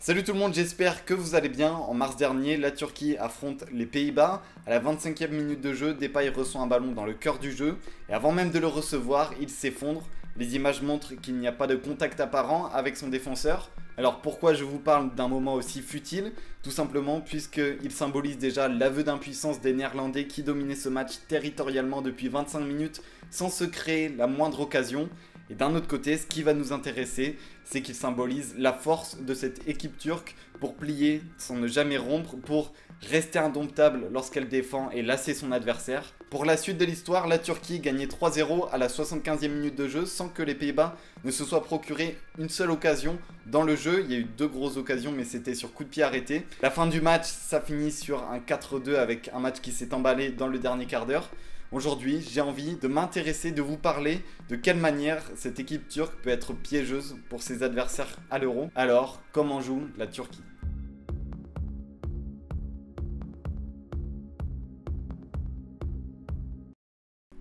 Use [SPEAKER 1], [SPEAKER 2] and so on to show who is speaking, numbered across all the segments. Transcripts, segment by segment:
[SPEAKER 1] Salut tout le monde, j'espère que vous allez bien. En mars dernier, la Turquie affronte les Pays-Bas. À la 25e minute de jeu, Depay reçoit un ballon dans le cœur du jeu. Et avant même de le recevoir, il s'effondre. Les images montrent qu'il n'y a pas de contact apparent avec son défenseur. Alors pourquoi je vous parle d'un moment aussi futile? Tout simplement puisqu'il symbolise déjà l'aveu d'impuissance des Néerlandais qui dominaient ce match territorialement depuis 25 minutes sans se créer la moindre occasion. Et d'un autre côté, ce qui va nous intéresser, c'est qu'il symbolise la force de cette équipe turque pour plier sans ne jamais rompre, pour rester indomptable lorsqu'elle défend et lasser son adversaire. Pour la suite de l'histoire, la Turquie gagnait 3-0 à la 75e minute de jeu sans que les Pays-Bas ne se soient procuré une seule occasion dans le jeu. Il y a eu deux grosses occasions, mais c'était sur coup de pied arrêté. La fin du match, ça finit sur un 4-2 avec un match qui s'est emballé dans le dernier quart d'heure. Aujourd'hui, j'ai envie de m'intéresser, de vous parler de quelle manière cette équipe turque peut être piégeuse pour ses adversaires à l'Euro. Alors, comment joue la Turquie ?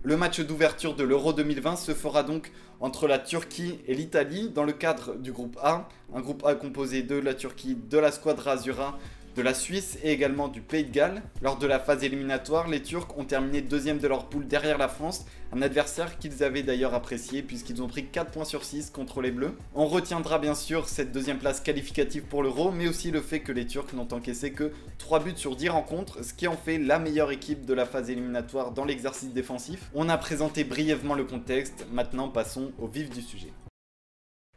[SPEAKER 1] Le match d'ouverture de l'Euro 2020 se fera donc entre la Turquie et l'Italie dans le cadre du groupe A. Un groupe A composé de la Turquie, de la Squadra Azzurra, de la Suisse et également du Pays de Galles. Lors de la phase éliminatoire, les Turcs ont terminé deuxième de leur poule derrière la France, un adversaire qu'ils avaient d'ailleurs apprécié puisqu'ils ont pris 4 points sur 6 contre les Bleus. On retiendra bien sûr cette deuxième place qualificative pour l'Euro, mais aussi le fait que les Turcs n'ont encaissé que 3 buts sur 10 rencontres, ce qui en fait la meilleure équipe de la phase éliminatoire dans l'exercice défensif. On a présenté brièvement le contexte, maintenant passons au vif du sujet.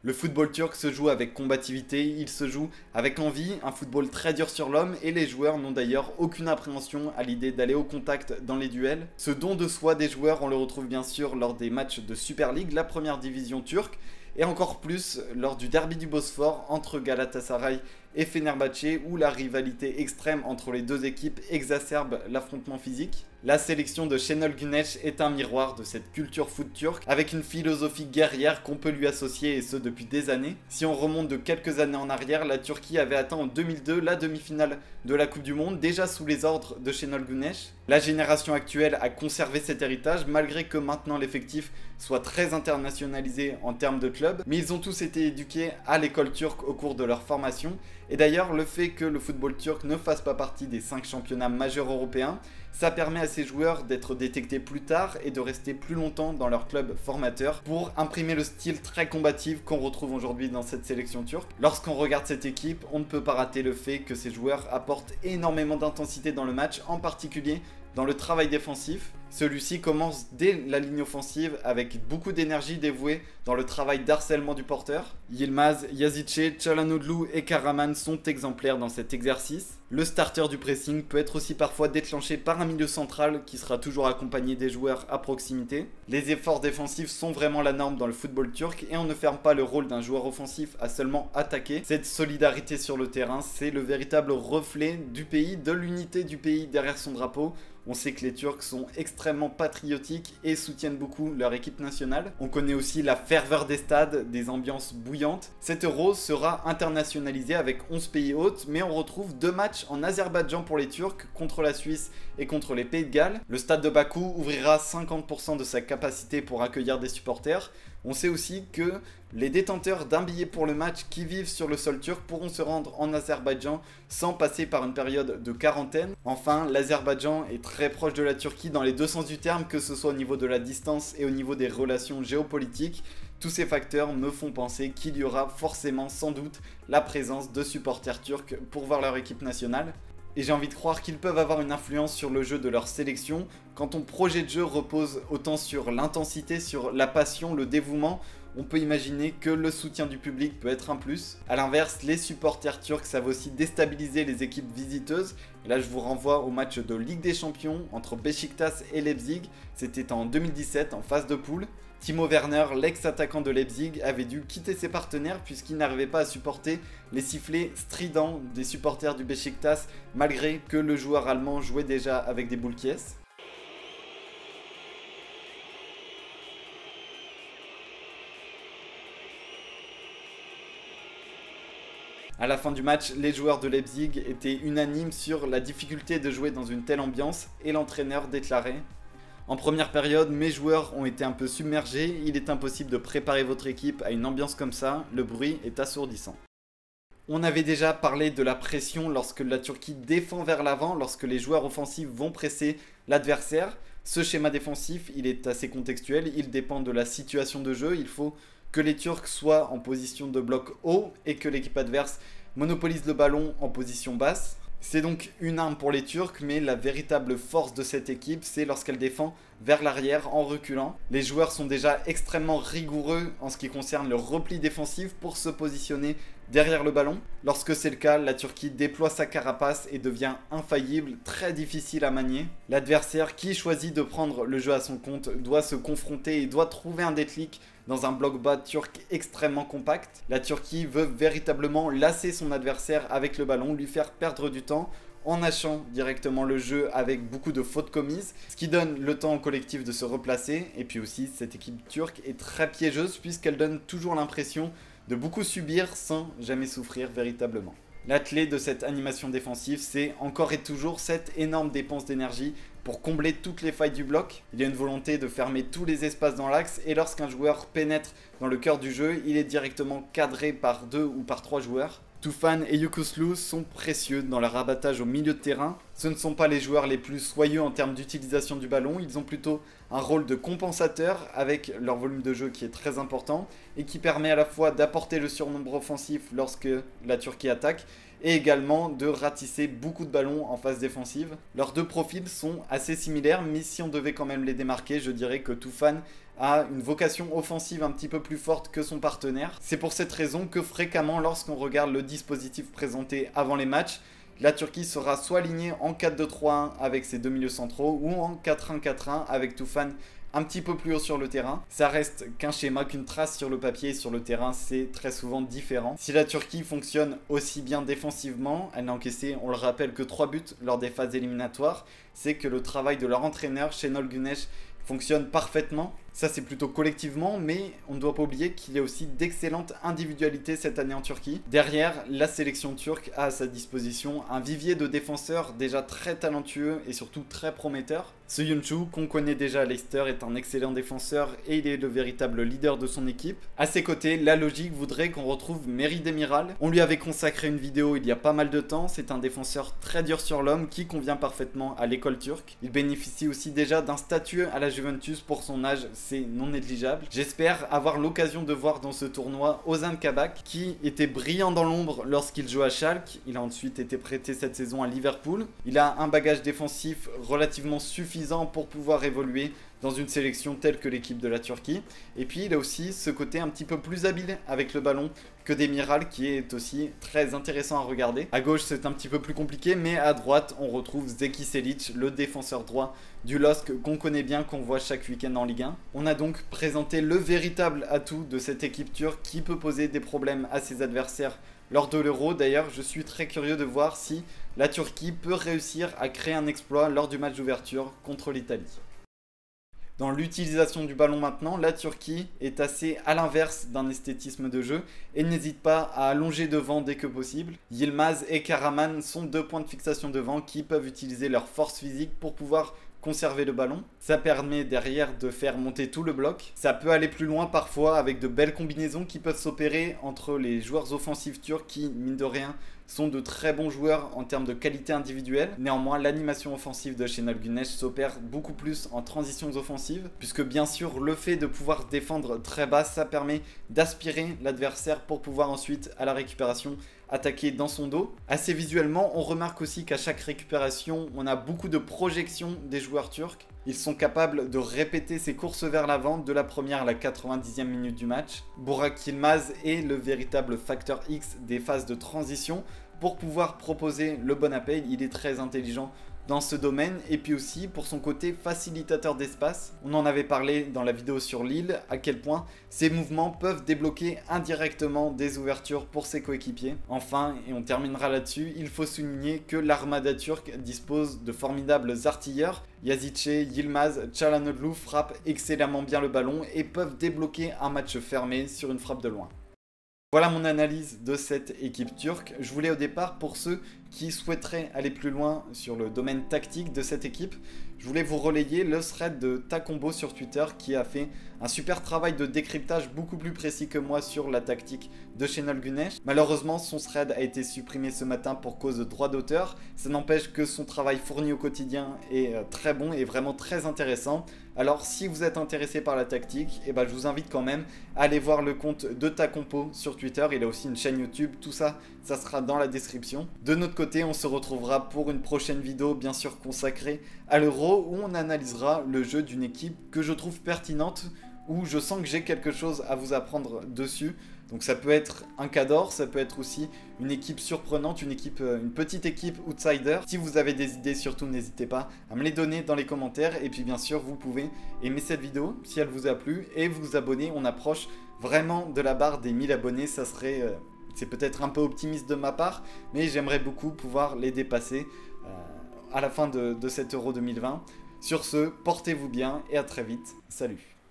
[SPEAKER 1] Le football turc se joue avec combativité, il se joue avec envie, un football très dur sur l'homme et les joueurs n'ont d'ailleurs aucune appréhension à l'idée d'aller au contact dans les duels. Ce don de soi des joueurs, on le retrouve bien sûr lors des matchs de Super League, la première division turque, et encore plus lors du derby du Bosphore entre Galatasaray et Fenerbahçe où la rivalité extrême entre les deux équipes exacerbe l'affrontement physique. La sélection de Şenol Güneş est un miroir de cette culture foot turque avec une philosophie guerrière qu'on peut lui associer et ce depuis des années. Si on remonte de quelques années en arrière, la Turquie avait atteint en 2002 la demi-finale de la Coupe du Monde déjà sous les ordres de Şenol Güneş. La génération actuelle a conservé cet héritage malgré que maintenant l'effectif soit très internationalisé en termes de clubs, mais ils ont tous été éduqués à l'école turque au cours de leur formation. Et d'ailleurs, le fait que le football turc ne fasse pas partie des 5 championnats majeurs européens, ça permet à ces joueurs d'être détectés plus tard et de rester plus longtemps dans leur club formateur pour imprimer le style très combatif qu'on retrouve aujourd'hui dans cette sélection turque. Lorsqu'on regarde cette équipe, on ne peut pas rater le fait que ces joueurs apportent énormément d'intensité dans le match, en particulier dans le travail défensif. Celui-ci commence dès la ligne offensive avec beaucoup d'énergie dévouée dans le travail d'harcèlement du porteur. Yilmaz, Yazice, Çalhanoğlu et Karaman sont exemplaires dans cet exercice. Le starter du pressing peut être aussi parfois déclenché par un milieu central qui sera toujours accompagné des joueurs à proximité. Les efforts défensifs sont vraiment la norme dans le football turc et on ne ferme pas le rôle d'un joueur offensif à seulement attaquer. Cette solidarité sur le terrain, c'est le véritable reflet du pays, de l'unité du pays derrière son drapeau. On sait que les Turcs sont extrêmement patriotiques et soutiennent beaucoup leur équipe nationale. On connaît aussi la ferveur des stades, des ambiances bouillantes. Cet Euro sera internationalisé avec 11 pays hôtes, mais on retrouve 2 matchs en Azerbaïdjan pour les Turcs, contre la Suisse et contre les Pays de Galles. Le stade de Bakou ouvrira 50% de sa capacité pour accueillir des supporters. On sait aussi que les détenteurs d'un billet pour le match qui vivent sur le sol turc pourront se rendre en Azerbaïdjan sans passer par une période de quarantaine. Enfin, l'Azerbaïdjan est très proche de la Turquie dans les deux sens du terme, que ce soit au niveau de la distance et au niveau des relations géopolitiques. Tous ces facteurs me font penser qu'il y aura forcément, sans doute, la présence de supporters turcs pour voir leur équipe nationale. Et j'ai envie de croire qu'ils peuvent avoir une influence sur le jeu de leur sélection. Quand ton projet de jeu repose autant sur l'intensité, sur la passion, le dévouement, on peut imaginer que le soutien du public peut être un plus. A l'inverse, les supporters turcs savent aussi déstabiliser les équipes visiteuses. Et là, je vous renvoie au match de Ligue des Champions entre Beşiktaş et Leipzig. C'était en 2017 en phase de poule. Timo Werner, l'ex-attaquant de Leipzig, avait dû quitter ses partenaires puisqu'il n'arrivait pas à supporter les sifflets stridents des supporters du Beşiktaş malgré que le joueur allemand jouait déjà avec des boules qui est. À la fin du match, les joueurs de Leipzig étaient unanimes sur la difficulté de jouer dans une telle ambiance et l'entraîneur déclarait: En première période, mes joueurs ont été un peu submergés, il est impossible de préparer votre équipe à une ambiance comme ça, le bruit est assourdissant. On avait déjà parlé de la pression lorsque la Turquie défend vers l'avant, lorsque les joueurs offensifs vont presser l'adversaire. Ce schéma défensif, il est assez contextuel, il dépend de la situation de jeu. Il faut que les Turcs soient en position de bloc haut et que l'équipe adverse monopolise le ballon en position basse. C'est donc une arme pour les Turcs, mais la véritable force de cette équipe, c'est lorsqu'elle défend vers l'arrière en reculant. Les joueurs sont déjà extrêmement rigoureux en ce qui concerne le repli défensif pour se positionner derrière le ballon. Lorsque c'est le cas, la Turquie déploie sa carapace et devient infaillible, très difficile à manier. L'adversaire qui choisit de prendre le jeu à son compte doit se confronter et doit trouver un déclic dans un bloc bas turc extrêmement compact. La Turquie veut véritablement lasser son adversaire avec le ballon, lui faire perdre du temps en hachant directement le jeu avec beaucoup de fautes commises, ce qui donne le temps au collectif de se replacer. Et puis aussi, cette équipe turque est très piégeuse puisqu'elle donne toujours l'impression de beaucoup subir sans jamais souffrir véritablement. La clé de cette animation défensive, c'est encore et toujours cette énorme dépense d'énergie pour combler toutes les failles du bloc. Il y a une volonté de fermer tous les espaces dans l'axe et lorsqu'un joueur pénètre dans le cœur du jeu, il est directement cadré par 2 ou par 3 joueurs. Tufan et Yukuşlu sont précieux dans leur abattage au milieu de terrain. Ce ne sont pas les joueurs les plus soyeux en termes d'utilisation du ballon, ils ont plutôt un rôle de compensateur avec leur volume de jeu qui est très important et qui permet à la fois d'apporter le surnombre offensif lorsque la Turquie attaque et également de ratisser beaucoup de ballons en phase défensive. Leurs deux profils sont assez similaires, mais si on devait quand même les démarquer, je dirais que Tufan a une vocation offensive un petit peu plus forte que son partenaire. C'est pour cette raison que fréquemment, lorsqu'on regarde le dispositif présenté avant les matchs, la Turquie sera soit alignée en 4-2-3-1 avec ses deux milieux centraux ou en 4-1-4-1 avec Tufan un petit peu plus haut sur le terrain. Ça reste qu'un schéma, qu'une trace sur le papier et sur le terrain, c'est très souvent différent. Si la Turquie fonctionne aussi bien défensivement, elle n'a encaissé, on le rappelle, que 3 buts lors des phases éliminatoires, c'est que le travail de leur entraîneur, Şenol Güneş, fonctionne parfaitement. Ça, c'est plutôt collectivement, mais on ne doit pas oublier qu'il y a aussi d'excellentes individualités cette année en Turquie. Derrière, la sélection turque a à sa disposition un vivier de défenseurs déjà très talentueux et surtout très prometteurs. Söyüncü, qu'on connaît déjà à Leicester, est un excellent défenseur et il est le véritable leader de son équipe. À ses côtés, la logique voudrait qu'on retrouve Merih Demiral. On lui avait consacré une vidéo il y a pas mal de temps. C'est un défenseur très dur sur l'homme qui convient parfaitement à l'école turque. Il bénéficie aussi déjà d'un statut à la Juventus pour son âge, c'est non négligeable. J'espère avoir l'occasion de voir dans ce tournoi Ozan Kabak, qui était brillant dans l'ombre lorsqu'il jouait à Schalke. Il a ensuite été prêté cette saison à Liverpool. Il a un bagage défensif relativement suffisant pour pouvoir évoluer dans une sélection telle que l'équipe de la Turquie. Et puis il a aussi ce côté un petit peu plus habile avec le ballon que Demiral, qui est aussi très intéressant à regarder. À gauche c'est un petit peu plus compliqué, mais à droite on retrouve Zeki Çelik, le défenseur droit du LOSC qu'on connaît bien, qu'on voit chaque week-end en Ligue 1. On a donc présenté le véritable atout de cette équipe turque qui peut poser des problèmes à ses adversaires lors de l'Euro. D'ailleurs, je suis très curieux de voir si la Turquie peut réussir à créer un exploit lors du match d'ouverture contre l'Italie. Dans l'utilisation du ballon maintenant, la Turquie est assez à l'inverse d'un esthétisme de jeu et n'hésite pas à allonger devant dès que possible. Yilmaz et Karaman sont deux points de fixation devant qui peuvent utiliser leur force physique pour pouvoir conserver le ballon. Ça permet derrière de faire monter tout le bloc. Ça peut aller plus loin parfois avec de belles combinaisons qui peuvent s'opérer entre les joueurs offensifs turcs qui, mine de rien, sont de très bons joueurs en termes de qualité individuelle. Néanmoins, l'animation offensive de Şenol Güneş s'opère beaucoup plus en transitions offensives, puisque bien sûr, le fait de pouvoir défendre très bas, ça permet d'aspirer l'adversaire pour pouvoir ensuite, à la récupération, attaquer dans son dos. Assez visuellement, on remarque aussi qu'à chaque récupération, on a beaucoup de projections des joueurs turcs. Ils sont capables de répéter ces courses vers l'avant de la première à la 90e minute du match. Burak Yilmaz est le véritable facteur X des phases de transition pour pouvoir proposer le bon appel. Il est très intelligent dans ce domaine et puis aussi pour son côté facilitateur d'espace. On en avait parlé dans la vidéo sur Lille à quel point ces mouvements peuvent débloquer indirectement des ouvertures pour ses coéquipiers. Enfin, et on terminera là-dessus, il faut souligner que l'armada turque dispose de formidables artilleurs. Yazice, Yilmaz, Çalhanoğlu frappent excellemment bien le ballon et peuvent débloquer un match fermé sur une frappe de loin. Voilà mon analyse de cette équipe turque. Je voulais au départ, pour ceux qui souhaiteraient aller plus loin sur le domaine tactique de cette équipe, je voulais vous relayer le thread de Takombo sur Twitter qui a fait un super travail de décryptage beaucoup plus précis que moi sur la tactique de Chenol Gunesh. Malheureusement, son thread a été supprimé ce matin pour cause de droit d'auteur. Ça n'empêche que son travail fourni au quotidien est très bon et vraiment très intéressant. Alors si vous êtes intéressé par la tactique, je vous invite quand même à aller voir le compte de Takombo sur Twitter. Il a aussi une chaîne YouTube, tout ça, ça sera dans la description. De notre côté, on se retrouvera pour une prochaine vidéo bien sûr consacrée à l'Euro où on analysera le jeu d'une équipe que je trouve pertinente, où je sens que j'ai quelque chose à vous apprendre dessus. Donc ça peut être un Cador, ça peut être aussi une équipe surprenante, une petite équipe outsider. Si vous avez des idées, surtout n'hésitez pas à me les donner dans les commentaires. Et puis bien sûr, vous pouvez aimer cette vidéo si elle vous a plu et vous abonner. On approche vraiment de la barre des 1000 abonnés. Ça serait, c'est peut-être un peu optimiste de ma part, mais j'aimerais beaucoup pouvoir les dépasser à la fin de cet Euro 2020. Sur ce, portez-vous bien et à très vite. Salut!